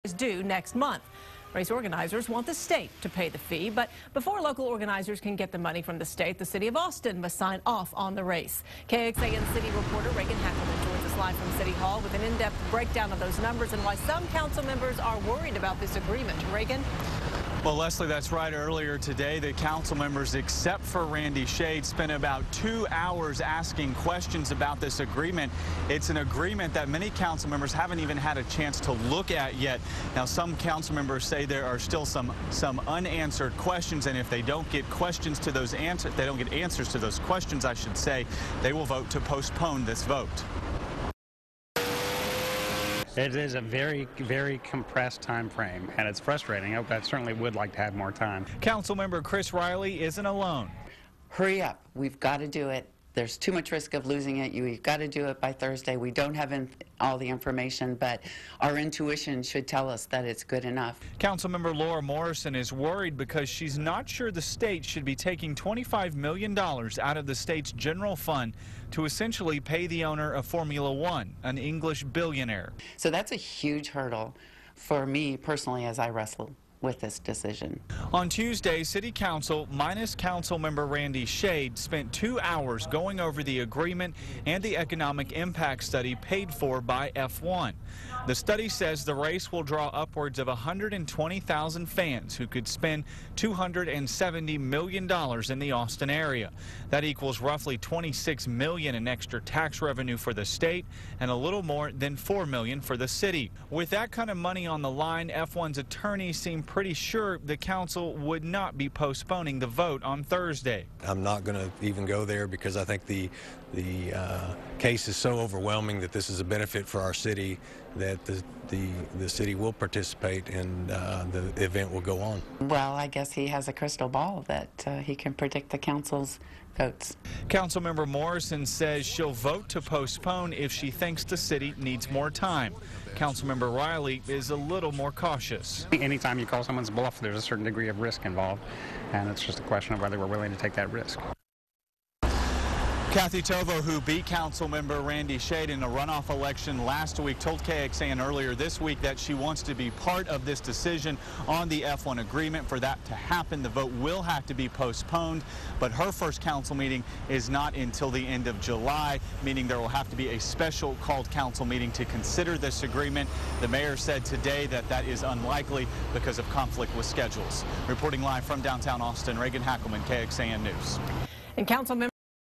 is due next month. Race organizers want the state to pay the fee, but before local organizers can get the money from the state, the city of Austin must sign off on the race. KXAN city reporter Reagan Hackelman joins us live from City Hall with an in-depth breakdown of those numbers and why some council members are worried about this agreement. Reagan? Well, Leslie, that's right. Earlier today, the council members, except for Randy Shade, spent about 2 hours asking questions about this agreement. It's an agreement that many council members haven't even had a chance to look at yet. Now, some council members say there are still some unanswered questions, and if they don't get answers to those questions, I should say, they will vote to postpone this vote. It is a very, very compressed time frame, and it's frustrating. I certainly would like to have more time. Councilmember Chris Riley isn't alone. Hurry up. We've got to do it. There's too much risk of losing it. You've got to do it by Thursday. We don't have all the information, but our intuition should tell us that it's good enough. Councilmember Laura Morrison is worried because she's not sure the state should be taking $25 million out of the state's general fund to essentially pay the owner of Formula One, an English billionaire. So that's a huge hurdle for me personally as I wrestle with this decision. On Tuesday, City Council, minus Councilmember Randy Shade, spent 2 hours going over the agreement and the economic impact study paid for by F1. The study says the race will draw upwards of 120,000 fans who could spend $270 million in the Austin area. That equals roughly $26 million in extra tax revenue for the state and a little more than $4 million for the city. With that kind of money on the line, F1's attorneys seem pretty sure the council would not be postponing the vote on Thursday. I'm not going to even go there because I think the case is so overwhelming that this is a benefit for our city that the city will participate and the event will go on. Well, I guess he has a crystal ball that he can predict the council's votes. Councilmember Morrison says she'll vote to postpone if she thinks the city needs more time. Councilmember Riley is a little more cautious. Anytime you call someone's bluff, there's a certain degree of risk involved, and it's just a question of whether we're willing to take that risk. Kathy Tovo, who beat Councilmember Randy Shade in a runoff election last week, told KXAN earlier this week that she wants to be part of this decision on the F1 agreement. For that to happen, the vote will have to be postponed, but her first council meeting is not until the end of July, meaning there will have to be a special called council meeting to consider this agreement. The mayor said today that that is unlikely because of conflict with schedules. Reporting live from downtown Austin, Reagan Hackelman, KXAN News. And council members